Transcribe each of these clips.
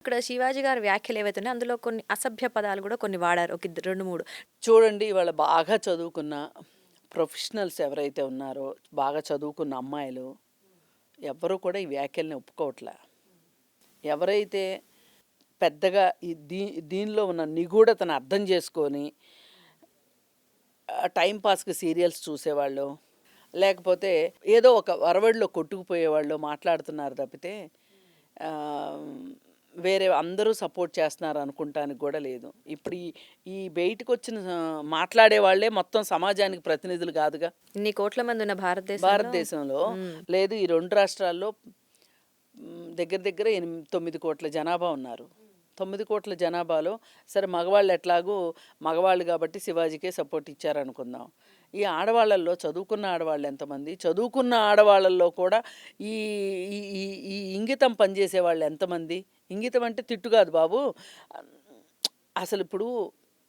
ఇక్కడ శివాజీ గారి వ్యాఖ్యలు ఏవైతే ఉన్నాయో అందులో కొన్ని అసభ్య పదాలు కూడా కొన్ని వాడారు. ఒక 2, 3 చూడండి, ఇవాళ బాగా చదువుకున్న ప్రొఫెషనల్స్ ఎవరైతే ఉన్నారో, బాగా చదువుకున్న అమ్మాయిలు ఎవ్వరూ కూడా ఈ వ్యాఖ్యల్ని ఒప్పుకోవట్లే. ఎవరైతే పెద్దగా దీనిలో ఉన్న నిగూఢతను అర్థం చేసుకొని టైంపాస్కి సీరియల్స్ చూసేవాళ్ళు, లేకపోతే ఏదో ఒక వరవడిలో కొట్టుకుపోయేవాళ్ళు మాట్లాడుతున్నారు తప్పితే వేరే అందరూ సపోర్ట్ చేస్తున్నారు అనుకుంటానికి కూడా లేదు. ఇప్పుడు ఈ బయటకు వచ్చిన మాట్లాడే వాళ్ళే మొత్తం సమాజానికి ప్రతినిధులు కాదుగా. ఇన్ని కోట్ల మంది ఉన్న భారతదేశంలో లేదు, ఈ 2 రాష్ట్రాల్లో దగ్గర దగ్గర 9 కోట్ల జనాభా ఉన్నారు. 9 కోట్ల జనాభాలో సరే మగవాళ్ళు ఎట్లాగూ మగవాళ్ళు కాబట్టి శివాజీకే సపోర్ట్ ఇచ్చారనుకుందాం. ఈ ఆడవాళ్ళల్లో చదువుకున్న ఆడవాళ్ళు ఎంతమంది, చదువుకున్న ఆడవాళ్ళల్లో కూడా ఈ ఈ ఇంగితం పనిచేసే వాళ్ళు ఎంతమంది. ఇంగితం అంటే తిట్టు కాదు బాబు. అసలు ఇప్పుడు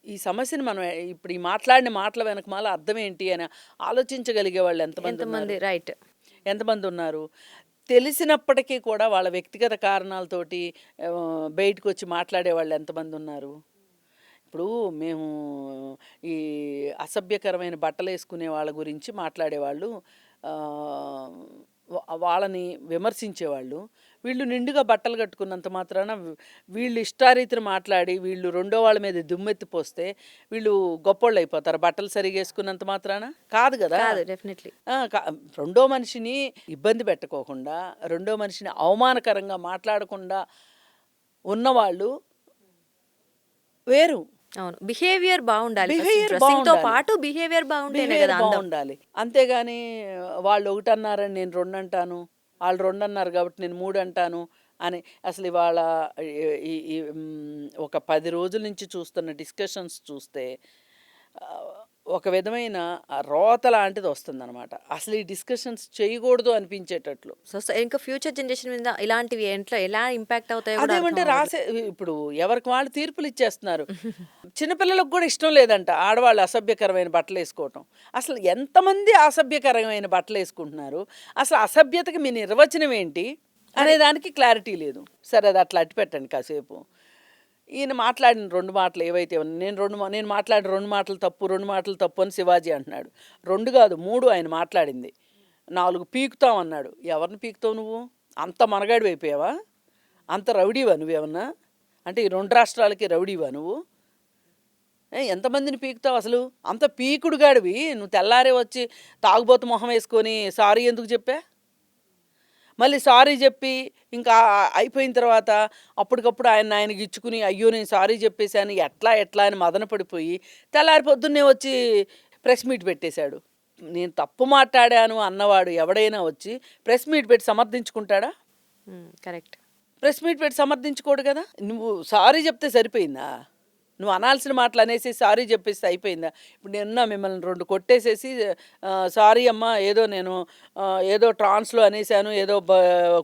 ఈ సమస్యను మనం ఇప్పుడు ఈ మాట్లాడిన మాటల వెనకమాల అర్థం ఏంటి అని ఆలోచించగలిగే వాళ్ళు ఎంతమంది రైట్ ఎంతమంది ఉన్నారు. తెలిసినప్పటికీ కూడా వాళ్ళ వ్యక్తిగత కారణాలతోటి బయటకు వచ్చి మాట్లాడే వాళ్ళు ఎంతమంది ఉన్నారు. ఇప్పుడు మేము ఈ అసభ్యకరమైన బట్టలు వేసుకునే వాళ్ళ గురించి మాట్లాడేవాళ్ళు, వాళ్ళని విమర్శించేవాళ్ళు, వీళ్ళు నిండుగా బట్టలు కట్టుకున్నంత మాత్రాన వీళ్ళు ఇష్టారీతిని మాట్లాడి వీళ్ళు రెండో వాళ్ళ మీద దుమ్మెత్తిపోస్తే వీళ్ళు గొప్పోళ్ళు అయిపోతారు. బట్టలు సరిగా వేసుకున్నంత మాత్రాన కాదు కదా. డెఫినెట్లీ రెండో మనిషిని ఇబ్బంది పెట్టుకోకుండా, రెండో మనిషిని అవమానకరంగా మాట్లాడకుండా ఉన్నవాళ్ళు వేరు. అవును, బిహేవియర్ బాగుండాలి. బిహేవియర్ బాగుండాలి. అంతేగాని వాళ్ళు 1 అన్నారని నేను 2 అంటాను, వాళ్ళు 2 అన్నారు కాబట్టి నేను 3 అంటాను అని. అసలు ఇవాళ ఒక 10 రోజుల నుంచి చూస్తున్న డిస్కషన్స్ చూస్తే ఒక విధమైన రోత లాంటిది వస్తుందన్నమాట. అసలు ఈ డిస్కషన్స్ చేయకూడదు అనిపించేటట్లు. సో ఇంకా ఫ్యూచర్ జనరేషన్ మీద ఇలాంటివి ఎలా ఇంపాక్ట్ అవుతాయో అదేమంటే ఇప్పుడు ఎవరికి వాళ్ళు తీర్పులు ఇచ్చేస్తున్నారు. చిన్నపిల్లలకు కూడా ఇష్టం లేదంట ఆడవాళ్ళు అసభ్యకరమైన బట్టలు వేసుకోవటం. అసలు ఎంతమంది అసభ్యకరమైన బట్టలు వేసుకుంటున్నారు, అసలు అసభ్యతకి మీ నిర్వచనం ఏంటి అనే దానికి క్లారిటీ లేదు. సరే, అది అట్లా అట్టి పెట్టండి కాసేపు. ఈయన మాట్లాడిన 2 మాటలు ఏవైతే నేను మాట్లాడిన 2 మాటలు తప్పు, 2 మాటలు తప్పు అని శివాజీ అంటున్నాడు. 2 కాదు 3 ఆయన మాట్లాడింది. 4 పీకుతాం అన్నాడు. ఎవరిని పీకుతావు నువ్వు? అంత మనగాడి అయిపోయావా? అంత రౌడీవా నువ్వేమన్నా? అంటే ఈ 2 రాష్ట్రాలకి రౌడీవా నువ్వు? ఎంతమందిని పీకుతావు అసలు? అంత పీకుడుగాడివి నువ్వు. తెల్లారే వచ్చి తాగుబోతు మొహం వేసుకొని సారీ ఎందుకు చెప్పా? మళ్ళీ సారీ చెప్పి ఇంకా అయిపోయిన తర్వాత అప్పటికప్పుడు ఆయనకి ఇచ్చుకుని అయ్యో నేను సారీ చెప్పేశాను ఎట్లా అని మదన పడిపోయి తెల్లారి పొద్దున్నే వచ్చి ప్రెస్ మీట్ పెట్టేశాడు. నేను తప్పు మాట్లాడాను అన్నవాడు ఎవడైనా వచ్చి ప్రెస్ మీట్ పెట్టి సమర్థించుకుంటాడా? కరెక్ట్. ప్రెస్ మీట్ పెట్టి సమర్థించుకోడు కదా. నువ్వు సారీ చెప్తే సరిపోయిందా? నువ్వు అనాల్సిన మాటలు అనేసి సారీ చెప్పేసి అయిపోయిందా? ఇప్పుడు నేను మిమ్మల్ని 2 కొట్టేసేసి సారీ అమ్మా నేను ఏదో ట్రాన్స్లో అనేసాను, ఏదో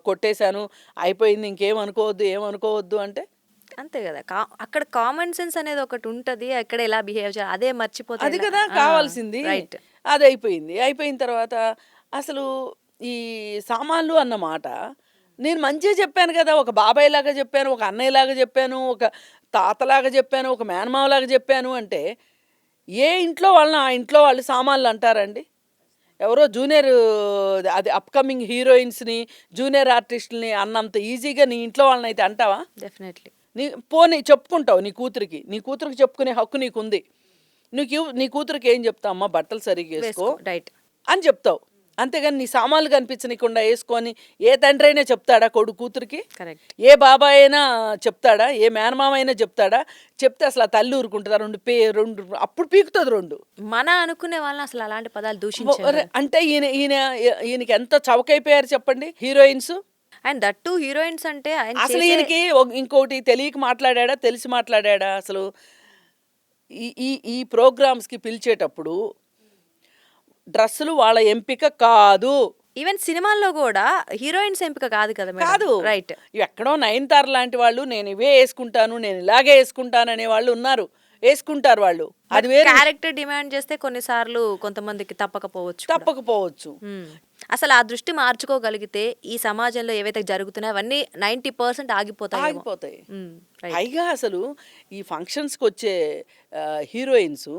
కొట్టేశాను, అయిపోయింది, ఏమనుకోవద్దు అంటే అంతే కదా. అక్కడ కామన్ సెన్స్ అనేది ఒకటి ఉంటుంది. అక్కడ ఎలా బిహేవ్ చేయాలి అదే మర్చిపోతే అది కదా కావాల్సింది. అది అయిపోయిన తర్వాత అసలు ఈ సామాన్లు అన్న మాట నేను మంచిగా చెప్పాను కదా. ఒక బాబాయ్ లాగా చెప్పాను, ఒక అన్నయ్య లాగా చెప్పాను, ఒక తాతలాగా చెప్పాను, ఒక మేనమావలాగా చెప్పాను అంటే ఏ ఇంట్లో వాళ్ళని ఆ ఇంట్లో వాళ్ళు సామాన్లు అంటారండి? ఎవరో జూనియర్ అది అప్కమింగ్ హీరోయిన్స్ని, జూనియర్ ఆర్టిస్టులని అన్నంత ఈజీగా నీ ఇంట్లో వాళ్ళని అయితే అంటావా? డెఫినెట్లీ. పోనీ చెప్పుకుంటావు నీ కూతురికి చెప్పుకునే హక్కు నీకుంది. నీ కూతురికి ఏం చెప్తావు? అమ్మ బట్టలు సరిగ్గా వేసుకో అని చెప్తావు. అంతేగాని నీ సామాన్లు కనిపించకుండా వేసుకొని ఏ తండ్రి అయినా చెప్తాడా కూతురికి? ఏ బాబాయ్ అయినా చెప్తాడా? ఏ మేనమామ అయినా చెప్తాడా? చెప్తే అసలు ఆ తల్లి ఊరుకుంటుందా? 2 అప్పుడు పీకుతుంది 2. మన అనుకునే వాళ్ళని అసలు అలాంటి పదాలు దూషించారు అంటే ఈయనకి ఎంత చవకైపోయారు చెప్పండి heroines. And that to heroines అంటే అసలు ఈయనకి ఇంకోటి తెలియక మాట్లాడా, తెలిసి మాట్లాడా? అసలు ఈ ప్రోగ్రామ్స్కి పిలిచేటప్పుడు డ్రెస్సులు వాళ్ళ ఎంపిక కాదు. ఈవెన్ సినిమాల్లో కూడా హీరోయిన్స్ ఎంపిక కాదు కదా. కాదు, రైట్. ఎక్కడో నయనతార లాంటి వాళ్ళు నేను ఇవే వేసుకుంటాను, నేను ఇలాగే వేసుకుంటాను అనే వాళ్ళు ఉన్నారు, వేసుకుంటారు వాళ్ళు. అది వేరే. క్యారెక్టర్ డిమాండ్ చేస్తే కొన్నిసార్లు కొంతమందికి తప్పకపోవచ్చు. అసలు ఆ దృష్టి మార్చుకోగలిగితే ఈ సమాజంలో ఏవైతే జరుగుతున్నాయో అవన్నీ 90% ఆగిపోతాయేమో. ఆగిపోతాయి. రైట్. పైగా అసలు ఈ ఫంక్షన్స్కి వచ్చే హీరోయిన్స్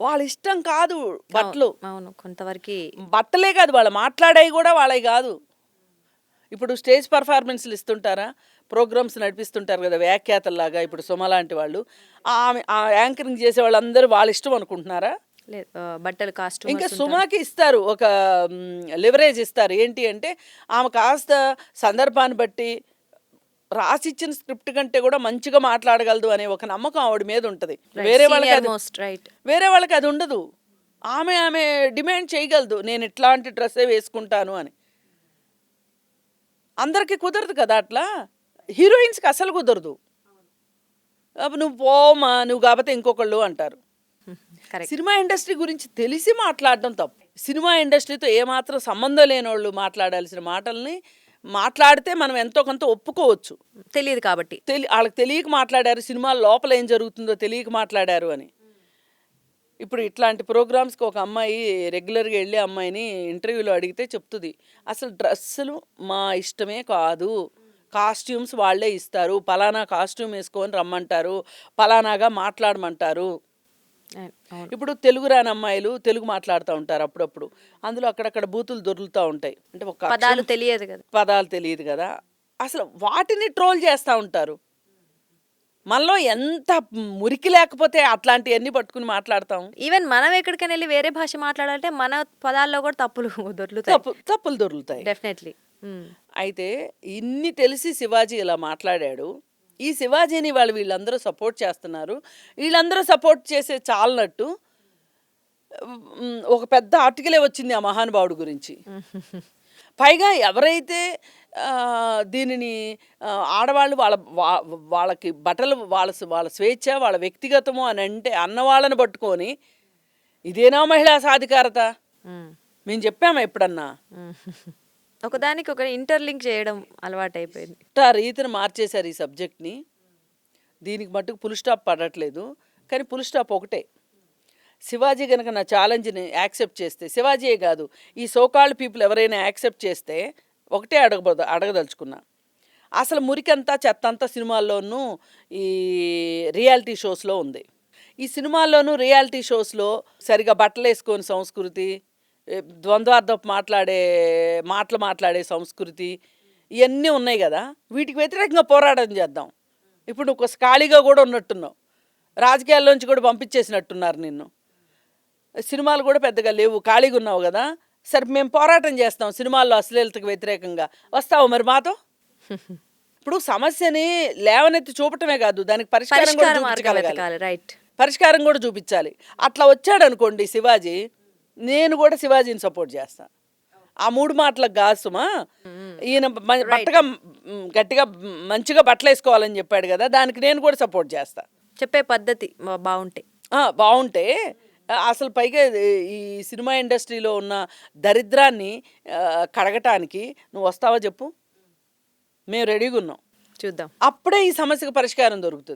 వాళ్ళ ఇష్టం కాదు బట్టలు. అవును, కొంతవరకు బట్టలే కాదు, వాళ్ళు మాట్లాడేవి కూడా వాళ్ళవి కాదు. ఇప్పుడు స్టేజ్ పర్ఫార్మెన్స్లు ఇస్తుంటారా, ప్రోగ్రామ్స్ నడిపిస్తుంటారు కదా వ్యాఖ్యాతల్లాగా. ఇప్పుడు సుమ లాంటి వాళ్ళు ఆమె ఆ యాంకరింగ్ చేసే వాళ్ళందరూ వాళ్ళ ఇష్టం అనుకుంటున్నారా? లేదు, బట్టలు ఇంకా కాస్ట్యూమర్స్ ఉంటారు. సుమాకి ఇస్తారు ఒక లివరేజ్ ఇస్తారు. ఏంటి అంటే ఆమె కాస్త సందర్భాన్ని బట్టి రాసిచ్చిన స్క్రిప్ట్ కంటే కూడా మంచిగా మాట్లాడగలదు అనే ఒక నమ్మకం ఆవిడ మీద ఉంటుంది. వేరే వాళ్ళకి అది రైట్. వేరే వాళ్ళకి అది ఉండదు. ఆమె డిమాండ్ చేయగలదు, నేను ఇట్లాంటి డ్రెస్సే వేసుకుంటాను అని. అందరికీ కుదరదు కదా అట్లా. హీరోయిన్స్కి అసలు కుదరదు. అప్పుడు నువ్వు పోమా, నువ్వు కాకపోతే ఇంకొకళ్ళు అంటారు. కరెక్ట్. సినిమా ఇండస్ట్రీ గురించి తెలిసి మాట్లాడడం తప్పు. సినిమా ఇండస్ట్రీతో ఏమాత్రం సంబంధం లేని వాళ్ళు మాట్లాడాల్సిన మాటల్ని మాట్లాడితే మనం ఎంతో కొంత ఒప్పుకోవచ్చు. తెలియదు కాబట్టి. వాళ్ళకి తెలియక మాట్లాడారు, సినిమా లోపల ఏం జరుగుతుందో తెలియక మాట్లాడారు అని. ఇప్పుడు ఇట్లాంటి ప్రోగ్రామ్స్కి ఒక అమ్మాయి రెగ్యులర్గా వెళ్ళి అమ్మాయిని ఇంటర్వ్యూలో అడిగితే చెప్తుంది, అసలు డ్రెస్సులు మా ఇష్టమే కాదు, కాస్ట్యూమ్స్ వాళ్ళే ఇస్తారు, పలానా కాస్ట్యూమ్ వేసుకొని రమ్మంటారు, పలానాగా మాట్లాడమంటారు. అవును. ఇప్పుడు తెలుగు రాని అమ్మాయిలు తెలుగు మాట్లాడుతూ ఉంటారు అప్పుడప్పుడు, అందులో అక్కడక్కడ బూతులు దొరుకుతూ ఉంటాయి. అంటే ఒక పదాలు తెలియదు కదా. పదాలు తెలియదు కదా, అసలు వాటిని ట్రోల్ చేస్తూ ఉంటారు. మనలో ఎంత మురికి లేకపోతే అట్లాంటివన్నీ పట్టుకుని మాట్లాడతాం. ఈవెన్ మనం ఎక్కడికైనా వెళ్ళి వేరే భాష మాట్లాడాలంటే మన పదాల్లో కూడా తప్పులు దొరుకుతాయి. తప్పులు దొరుకుతాయి. డెఫినెట్లీ. అయితే ఇన్ని తెలిసి శివాజీ ఇలా మాట్లాడాడు. ఈ శివాజీని వీళ్ళందరూ సపోర్ట్ చేస్తున్నారు. వీళ్ళందరూ సపోర్ట్ చేసే చాలనట్టు ఒక పెద్ద ఆర్టికలే వచ్చింది ఆ మహానుభావుడు గురించి. పైగా ఎవరైతే దీనిని ఆడవాళ్ళు వాళ్ళకి బట్టలు వాళ్ళ స్వేచ్ఛ, వాళ్ళ వ్యక్తిగతము అని అంటే అన్నవాళ్ళని పట్టుకొని ఇదేనా మహిళా సాధికారత? మేము చెప్పామా ఎప్పుడన్నా? ఒకదానికి ఒక ఇంటర్లింక్ చేయడం అలవాటు అయిపోయింది. రీతిని మార్చేశారు ఈ సబ్జెక్ట్ని. దీనికి మట్టుకు ఫుల్ స్టాప్ పడట్లేదు. కానీ ఫుల్ స్టాప్ ఒకటే, శివాజీ కనుక నా ఛాలెంజ్ని యాక్సెప్ట్ చేస్తే, శివాజీయే కాదు ఈ సోకాల్డ్ పీపుల్ ఎవరైనా యాక్సెప్ట్ చేస్తే ఒకటే అడగదలుచుకున్నా, అసలు మురికంతా చెత్తంతా సినిమాల్లోనూ ఈ రియాలిటీ షోస్లో ఉంది. ఈ సినిమాల్లోనూ రియాలిటీ షోస్లో సరిగా బట్టలు వేసుకొని సంస్కృతి, ద్వంద్వార్థపు మాట్లాడే సంస్కృతి, ఇవన్నీ ఉన్నాయి కదా. వీటికి వ్యతిరేకంగా పోరాటం చేద్దాం. ఇప్పుడు నువ్వు ఖాళీగా కూడా ఉన్నట్టున్నావు, రాజకీయాల్లోంచి కూడా పంపించేసినట్టున్నారు నిన్ను, సినిమాలు కూడా పెద్దగా లేవు, ఖాళీగా ఉన్నావు కదా. సరే మేము పోరాటం చేస్తాం సినిమాల్లో అశ్లీలతకు వ్యతిరేకంగా, వస్తావు మరి మాతో? ఇప్పుడు సమస్యని లేవనెత్తి చూపటమే కాదు, దానికి పరిష్కారం కూడా చూపించాలి. అట్లా వచ్చాడు అనుకోండి శివాజీ, నేను కూడా శివాజీని సపోర్ట్ చేస్తాను. ఆ 3 మాటలకు కాదు సుమా, ఈయన గట్టిగా మంచిగా బట్టలు వేసుకోవాలని చెప్పాడు కదా, దానికి నేను కూడా సపోర్ట్ చేస్తా. చెప్పే పద్ధతి బాగుంటే అసలు పైగా ఈ సినిమా ఇండస్ట్రీలో ఉన్న దరిద్రాన్ని కడగటానికి నువ్వు వస్తావా చెప్పు, మేము రెడీగా ఉన్నాం. చూద్దాం, అప్పుడే ఈ సమస్యకు పరిష్కారం దొరుకుతుంది.